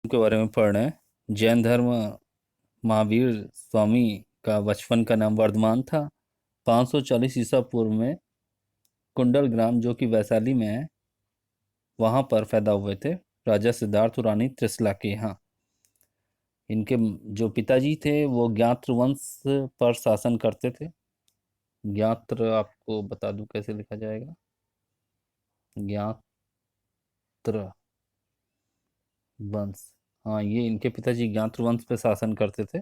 के बारे में पढ़ रहे हैं। जैन धर्म महावीर स्वामी का बचपन का नाम वर्धमान था। 540 ईसा पूर्व में कुंडल ग्राम जो कि वैशाली में है, वहां पर पैदा हुए थे राजा सिद्धार्थ और रानी त्रिशला के यहाँ। इनके जो पिताजी थे वो ज्ञात्र वंश पर शासन करते थे। ज्ञात्र आपको बता दूं कैसे लिखा जाएगा। ज्ञात्र वंश, हाँ, ये इनके पिताजी ज्ञात्र वंश पे शासन करते थे।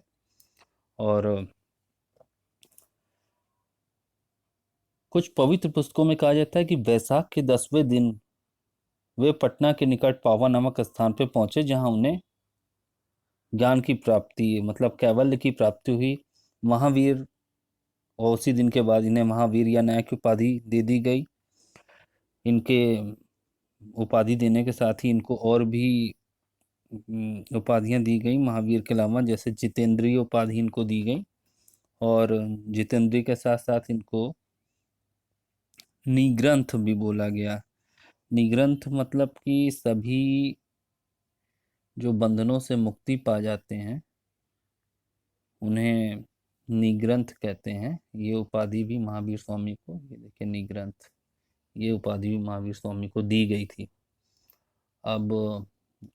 और कुछ पवित्र पुस्तकों में कहा जाता है कि वैशाख के 10वें दिन वे पटना के निकट पावा नामक स्थान पर पहुंचे, जहां उन्हें ज्ञान की प्राप्ति मतलब कैवल्य की प्राप्ति हुई। महावीर, और उसी दिन के बाद इन्हें महावीर या नायक की उपाधि दे दी गई। इनके उपाधि देने के साथ ही इनको और भी उपाधियां दी गई महावीर के अलावा, जैसे जितेंद्रीय उपाधि इनको दी गई। और जितेंद्रीय के साथ साथ इनको निग्रंथ भी बोला गया। निग्रंथ मतलब कि सभी जो बंधनों से मुक्ति पा जाते हैं उन्हें निग्रंथ कहते हैं। ये उपाधि भी महावीर स्वामी को, ये देखिए निग्रंथ, ये उपाधि भी महावीर स्वामी को दी गई थी। अब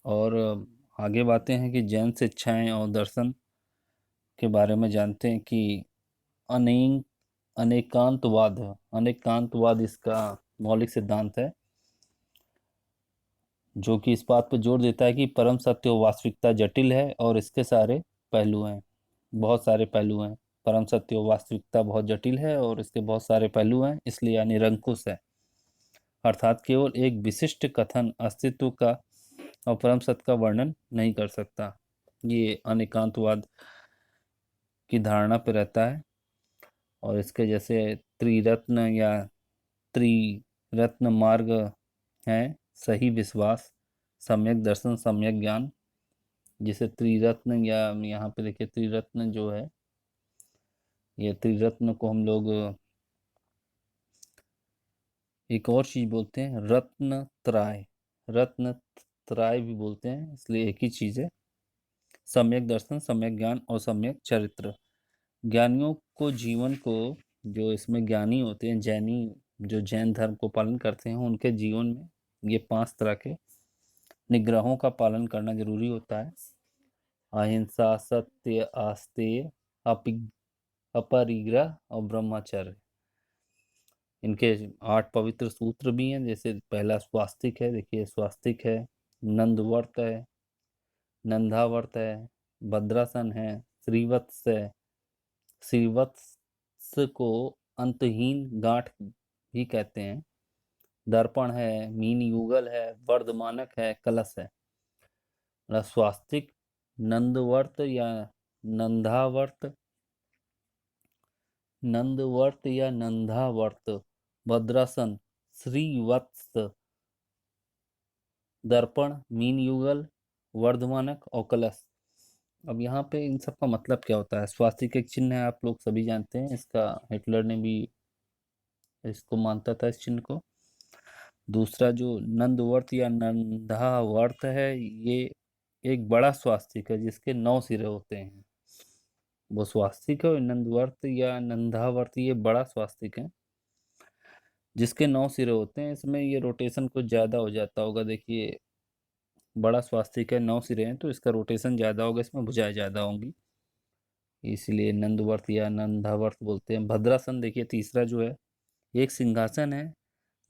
और आगे बातें हैं कि जैन शिक्षाएं और दर्शन के बारे में जानते हैं कि अनेक अनेकांतवाद है। अनेकांतवाद इसका मौलिक सिद्धांत है, जो कि इस बात पर जोर देता है कि परम सत्य और वास्तविकता जटिल है और इसके सारे पहलू हैं, बहुत सारे पहलू हैं। परम सत्य और वास्तविकता बहुत जटिल है और इसके बहुत सारे पहलू हैं, इसलिए यह निरंकुश है। अर्थात केवल एक विशिष्ट कथन अस्तित्व का और परम सत्य का वर्णन नहीं कर सकता। ये अनेकांतवाद की धारणा पर रहता है। और इसके जैसे त्रिरत्न या त्रिरत्न मार्ग हैं: सही विश्वास, सम्यक दर्शन, सम्यक ज्ञान। जिसे त्रिरत्न, या यहाँ पे देखिए त्रिरत्न जो है, ये त्रिरत्न को हम लोग एक और चीज बोलते हैं, रत्न त्राय। रत्न त्राय भी बोलते हैं, इसलिए एक ही चीज है। सम्यक दर्शन, सम्यक ज्ञान और सम्यक चरित्र। ज्ञानियों को जीवन को, जो इसमें ज्ञानी होते हैं, जैनी, जो जैन धर्म को पालन करते हैं, उनके जीवन में ये 5 तरह के निग्रहों का पालन करना जरूरी होता है: अहिंसा, सत्य, आस्तेय, अपरिग्रह और ब्रह्मचर्य। इनके 8 पवित्र सूत्र भी हैं। जैसे पहला स्वास्तिक है, देखिए स्वास्तिक है, नंदव्रत है, नंदाव्रत है, भद्रासन है, श्रीवत्स है। श्रीवत्स को अंतहीन गांठ भी कहते हैं। दर्पण है, मीन युगल है, वर्धमानक है, कलश है। मतलब स्वास्तिक, नंदव्रत या नंदाव्रत, नंदव्रत या नंदाव्रत, भद्रासन, श्रीवत्स, दर्पण, मीन युगल, वर्धमानक और कलश। अब यहाँ पे इन सब का मतलब क्या होता है? स्वास्तिक एक चिन्ह है, आप लोग सभी जानते हैं इसका। हिटलर ने भी इसको मानता था, इस चिन्ह को। दूसरा जो नंदवर्त या नंदावर्त है, ये एक बड़ा स्वास्तिक है जिसके 9 सिरे होते हैं। वो स्वास्तिक है, और नंदवर्त या नंदावर्त ये बड़ा स्वास्तिक है जिसके 9 सिरे होते हैं। इसमें ये रोटेशन कुछ ज़्यादा हो जाता होगा। देखिए बड़ा स्वास्तिक है, 9 सिरे हैं, तो इसका रोटेशन ज़्यादा होगा, इसमें भुजाएं ज़्यादा होंगी, इसलिए नंदवर्त या नंदावर्त बोलते हैं। भद्रासन देखिए तीसरा जो है, एक सिंहासन है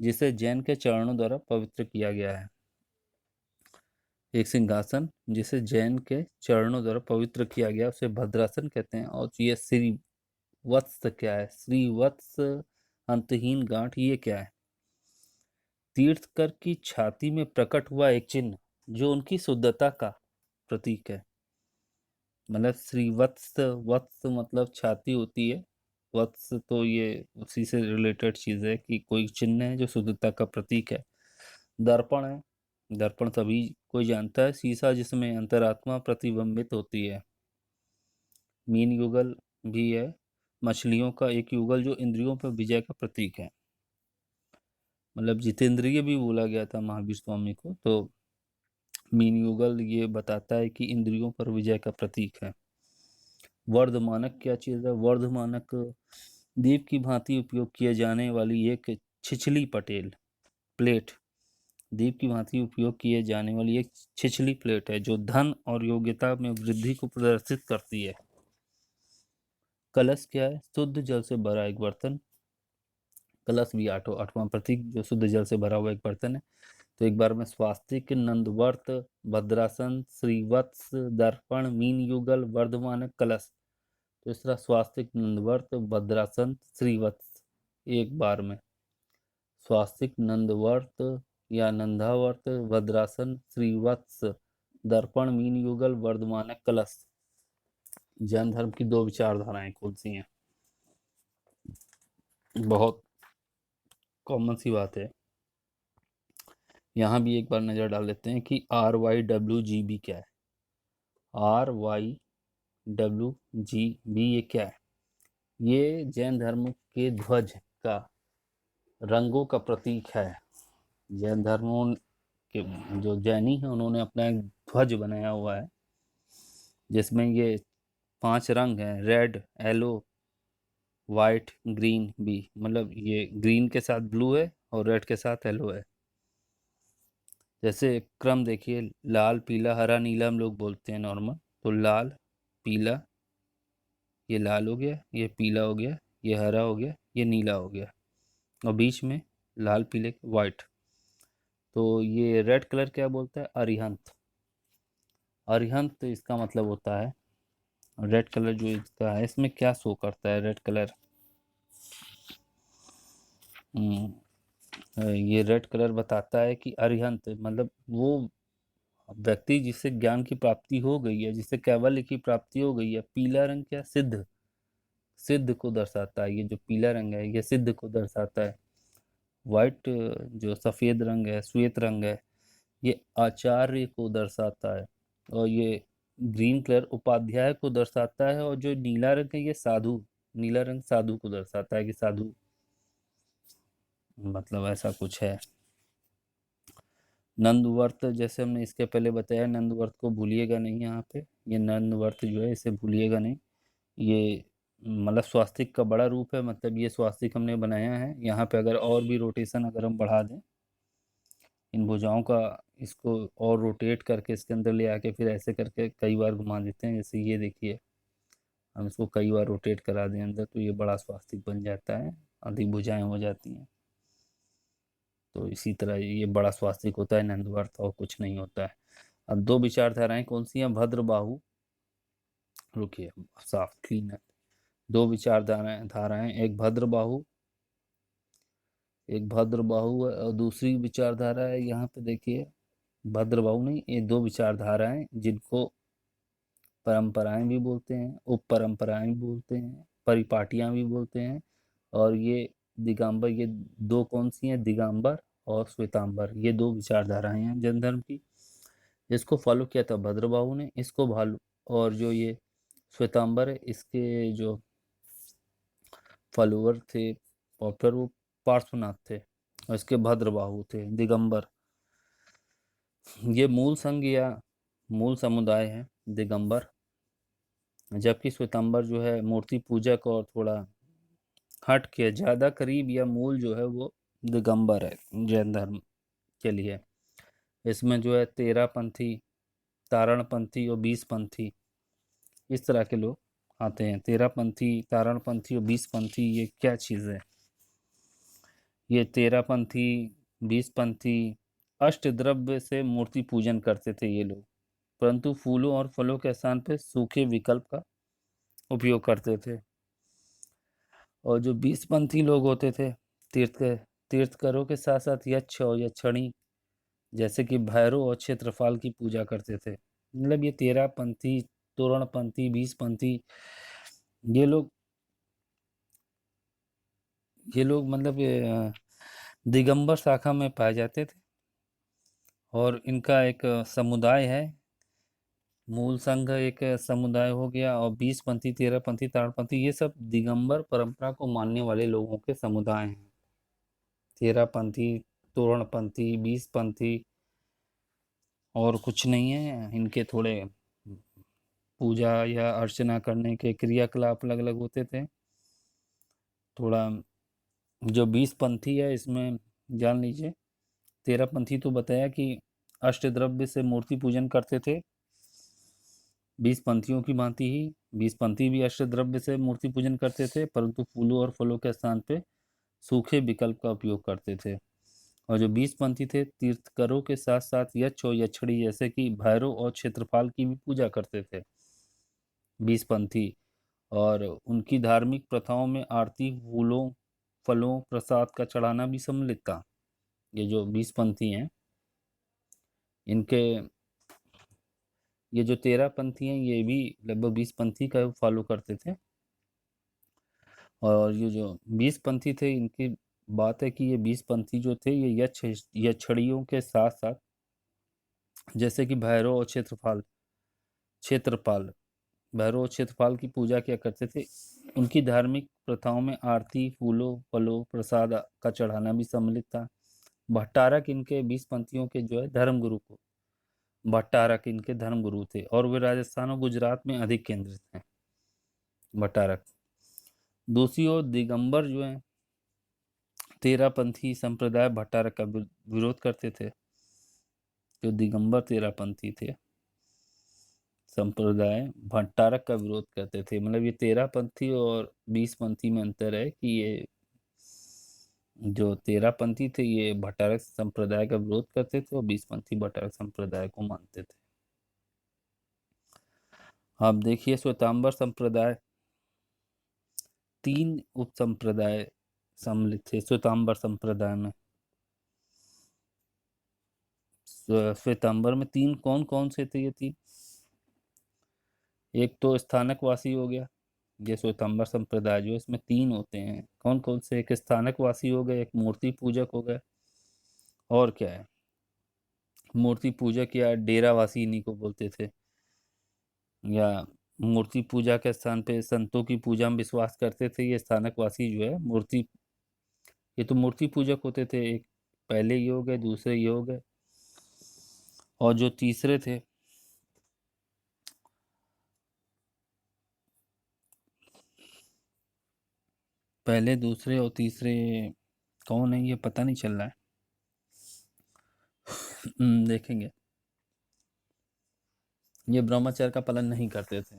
जिसे जैन के चरणों द्वारा पवित्र किया गया है। एक सिंहासन जिसे जैन के चरणों द्वारा पवित्र किया गया, उसे भद्रासन कहते हैं। और ये श्रीवत्स क्या है? श्रीवत्स अंतहीन गांठ, ये क्या है? तीर्थकर की छाती में प्रकट हुआ एक चिन्ह जो उनकी शुद्धता का प्रतीक है। मतलब श्रीवत्स, वत्स मतलब छाती होती है, वत्स तो ये उसी से रिलेटेड चीज है कि कोई चिन्ह है जो शुद्धता का प्रतीक है। दर्पण है, दर्पण सभी कोई जानता है, शीशा जिसमें अंतरात्मा प्रतिबिंबित होती है। मीन युगल भी है, मछलियों का एक युगल जो इंद्रियों पर विजय का प्रतीक है। मतलब जितेंद्रिय भी बोला गया था महावीर स्वामी को। तो मीन युगल ये बताता है कि इंद्रियों पर विजय का प्रतीक है। वर्धमानक क्या चीज़ है? वर्धमानक दीप की भांति उपयोग किए जाने वाली एक छिछली प्लेट, दीप की भांति उपयोग किए जाने वाली एक छिछली प्लेट है जो धन और योग्यता में वृद्धि को प्रदर्शित करती है। कलश क्या है? शुद्ध जल से भरा एक बर्तन। कलश भी आठवां प्रतीक जो शुद्ध जल से भरा हुआ एक बर्तन है। तो एक बार में स्वास्तिक, नंदवर्त, भद्रासन, श्रीवत्स, दर्पण, मीन युगल, वर्धमान, कलश। तो इस तरह स्वास्तिक, नंदवर्त, भद्रासन, श्रीवत्स एक बार में। स्वास्तिक, नंदवर्त या नंदावर्त, भद्रासन, श्रीवत्स, दर्पण, मीन युगल, वर्धमान, कलश। जैन धर्म की दो विचारधाराएं कौन सी हैं? बहुत कॉमन सी बात है। यहाँ भी एक बार नजर डाल लेते हैं कि RYWGB क्या है। RYWGB ये क्या है? ये जैन धर्म के ध्वज का, रंगों का प्रतीक है। जैन धर्मों के जो जैनी हैं उन्होंने अपना एक ध्वज बनाया हुआ है जिसमें ये 5 रंग हैं, रेड, येलो, वाइट, ग्रीन भी। मतलब ये ग्रीन के साथ ब्लू है और रेड के साथ येलो है। जैसे क्रम देखिए, लाल, पीला, हरा, नीला हम लोग बोलते हैं नॉर्मल। तो लाल, पीला, ये लाल हो गया, ये पीला हो गया, ये हरा हो गया, ये नीला हो गया, और बीच में लाल, पीले, वाइट। तो ये रेड कलर क्या बोलता है? अरिहंत। अरिहंत इसका मतलब होता है। रेड कलर जो इसका है, इसमें क्या शो करता है रेड कलर? ये रेड कलर बताता है कि अरिहंत मतलब वो व्यक्ति जिससे ज्ञान की प्राप्ति हो गई है, जिससे कैवल्य की प्राप्ति हो गई है। पीला रंग क्या? सिद्ध, सिद्ध को दर्शाता है। ये जो पीला रंग है ये सिद्ध को दर्शाता है। वाइट जो सफ़ेद रंग है, श्वेत रंग है, ये आचार्य को दर्शाता है। और ये ग्रीन कलर उपाध्याय को दर्शाता है। और जो नीला रंग है ये साधु, नीला रंग साधु को दर्शाता है कि साधु, मतलब ऐसा कुछ है। नंदवर्त जैसे हमने इसके पहले बताया, नंदवर्त को भूलिएगा नहीं यहाँ पे। ये नंदवर्त जो है इसे भूलिएगा नहीं। ये मतलब स्वास्तिक का बड़ा रूप है। मतलब ये स्वास्तिक हमने बनाया है। यहाँ पे अगर और भी रोटेशन अगर हम बढ़ा दें इन भुजाओं का, इसको और रोटेट करके इसके अंदर ले आके फिर ऐसे करके कई बार घुमा देते हैं। जैसे ये देखिए, हम इसको कई बार रोटेट करा दें अंदर तो ये बड़ा स्वास्तिक बन जाता है, अधिक भुजाएं हो जाती हैं। तो इसी तरह ये बड़ा स्वास्तिक होता है नंदवर्त, और कुछ नहीं होता है। अब दो विचारधाराएं कौन सी हैं? भद्रबाहु, रुकिए साफ क्लीन है। दो विचारधाराएं धाराएं, एक भद्रबाहु, एक भद्रबाहु है, और दूसरी विचारधारा है यहाँ पे देखिए, भद्रबाहु नहीं, ये दो विचारधाराएं जिनको परंपराएं भी बोलते हैं, उप परंपराएं भी बोलते हैं, परिपाटियां भी बोलते हैं। और ये दिगंबर, ये दो कौन सी हैं? दिगंबर और श्वेतांबर, ये दो विचारधाराएं हैं जैन धर्म की। जिसको फॉलो किया था भद्रबाहु ने, इसको भालू। और जो ये श्वेतांबर है इसके जो फॉलोअर थे और फिर वो पार्श्वनाथ थे, और इसके भद्रबाहु थे, दिगंबर। ये मूल संघ या मूल समुदाय है दिगंबर, जबकि श्वेतांबर जो है मूर्ति पूजक और थोड़ा हट के ज़्यादा करीब या मूल जो है वो दिगंबर है जैन धर्म के लिए। इसमें जो है 13 पंथी, तारण पंथी और 20 पंथी, इस तरह के लोग आते हैं। 13 पंथी, तारण पंथी और 20 पंथी, ये क्या चीज़ है? ये 13 पंथी, 20 पंथी अष्टद्रव्य से मूर्ति पूजन करते थे ये लोग, परंतु फूलों और फलों के स्थान पे सूखे विकल्प का उपयोग करते थे। और जो 20 पंथी लोग होते थे, तीर्थ तीर्थकरों के साथ साथ यक्ष और यक्षिणी जैसे कि भैरव और क्षेत्रफाल की पूजा करते थे। मतलब ये 13 पंथी, तोरण पंथी, 20 पंथी, ये लोग मतलब दिगंबर शाखा में पाए जाते थे। और इनका एक समुदाय है, मूल संघ एक समुदाय हो गया, और 20 पंथी, 13 पंथी, ताड़पंथी, ये सब दिगंबर परंपरा को मानने वाले लोगों के समुदाय हैं। 13 पंथी, तोरण पंथी, 20 पंथी, और कुछ नहीं है। इनके थोड़े पूजा या अर्चना करने के क्रियाकलाप अलग अलग होते थे। थोड़ा जो 20 पंथी है इसमें जान लीजिए। 13 पंथी तो बताया कि अष्टद्रव्य से मूर्ति पूजन करते थे। 20 पंथियों की भांति ही 20 पंथी भी अष्टद्रव्य से मूर्ति पूजन करते थे, परंतु फूलों और फलों के स्थान पे सूखे विकल्प का उपयोग करते थे। और जो 20 पंथी थे तीर्थकरों के साथ साथ यक्ष और यक्षिणी जैसे कि भैरव और क्षेत्रपाल की भी पूजा करते थे 20 पंथी। और उनकी धार्मिक प्रथाओं में आरती, फूलों, फलों, प्रसाद का चढ़ाना भी सम्मिलित था। ये जो 20 पंथी हैं इनके, ये जो 13 पंथी हैं ये भी लगभग 20 पंथी का फॉलो करते थे। और ये जो 20 पंथी थे इनकी बात है कि ये 20 पंथी जो थे ये यक्षिणियों के साथ साथ जैसे कि भैरव और क्षेत्रपाल भैरव और क्षेत्रपाल की पूजा क्या करते थे। उनकी धार्मिक प्रथाओं में आरती, फूलों, फलों, प्रसाद का चढ़ाना भी सम्मिलित था। भट्टारक इनके 20 पंथियों के जो है धर्मगुरु को भट्टारक इनके धर्मगुरु थे और वे राजस्थान और गुजरात में अधिक केंद्रित हैं भट्टारक। दूसरी ओर दिगंबर जो है 13 पंथी संप्रदाय भट्टारक का विरोध करते थे। जो दिगंबर 13 पंथी थे संप्रदाय भट्टारक का विरोध करते थे। मतलब ये 13 पंथी और 20 पंथी में अंतर है कि ये जो 13 पंथी थे ये भट्टारक संप्रदाय का विरोध करते थे और 20 पंथी भट्टारक संप्रदाय को मानते थे। आप देखिए श्वेतांबर संप्रदाय 3 उप संप्रदाय सम्मिलित थे श्वेतांबर संप्रदाय में। श्वेतांबर में 3 कौन कौन से थे? ये 3, एक तो स्थानकवासी हो गया। ये श्वेतांबर संप्रदाय जो इसमें 3 होते हैं, कौन कौन से? एक स्थानकवासी हो गए, एक मूर्ति पूजक हो गए, और क्या है? मूर्ति पूजक या डेरावासी इन्हीं को बोलते थे। या मूर्ति पूजा के स्थान पे संतों की पूजा में विश्वास करते थे। ये स्थानकवासी जो है मूर्ति, ये तो मूर्ति पूजक होते थे। एक पहले ये हो गए, दूसरे ये हो गए, और जो तीसरे थे पहले, दूसरे और तीसरे कौन है ये पता नहीं चल रहा है। देखेंगे। ये ब्रह्मचर्य का पालन नहीं करते थे।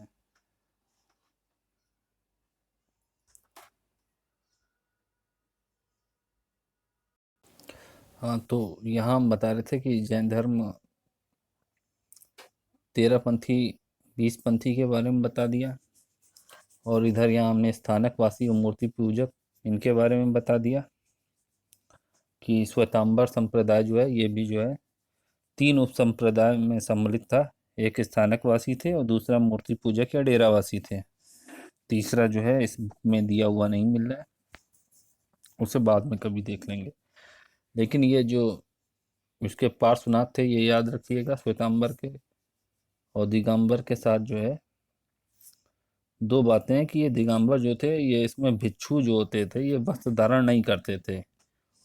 हाँ, तो यहाँ हम बता रहे थे कि जैन धर्म 13 पंथी 20 पंथी के बारे में बता दिया, और इधर यहाँ हमने स्थानकवासी और मूर्ति पूजक इनके बारे में बता दिया कि श्वेतांबर संप्रदाय जो है ये भी जो है 3 उप संप्रदाय में सम्मिलित था। एक स्थानकवासी थे और दूसरा मूर्ति पूजक या डेरावासी थे। तीसरा जो है इस बुक में दिया हुआ नहीं मिल रहा है, उसे बाद में कभी देख लेंगे। लेकिन ये जो इसके पार्श्वनाथ थे ये याद रखिएगा, श्वेतांबर के और दिगंबर के साथ जो है 2 बातें हैं कि ये दिगंबर जो थे ये इसमें भिक्षु जो होते थे ये वस्त्र धारण नहीं करते थे,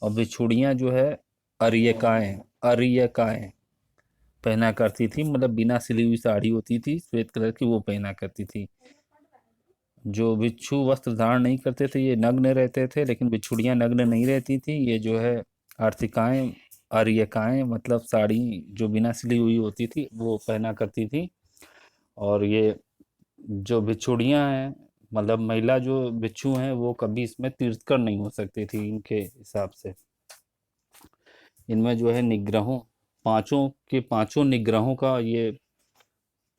और भिक्षुड़ियाँ जो है अरियकाएँ पहना करती थी। मतलब बिना सिली हुई साड़ी होती थी श्वेत कलर की, वो पहना करती थी। जो भिक्षु वस्त्र धारण नहीं करते थे ये नग्न रहते थे, लेकिन भिक्षुड़ियाँ नग्न नहीं रहती थी। ये जो है आर्तिकाएँ, आर्यकाएँ मतलब साड़ी जो बिना सिली हुई होती थी वो पहना करती थी। और ये जो भिक्षुड़ियाँ हैं मतलब महिला जो भिक्षु हैं वो कभी इसमें तीर्थकर नहीं हो सकती थी इनके हिसाब से। इनमें जो है निग्रहों, पांचों के पांचों निग्रहों का ये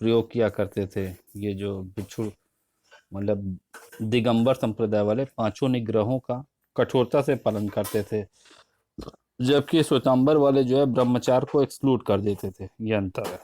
प्रयोग किया करते थे। ये जो भिक्षु मतलब दिगंबर संप्रदाय वाले पांचों निग्रहों का कठोरता से पालन करते थे, जबकि श्वेतांबर वाले जो है ब्रह्मचार्य को एक्सक्लूड कर देते थे। ये अंतर है।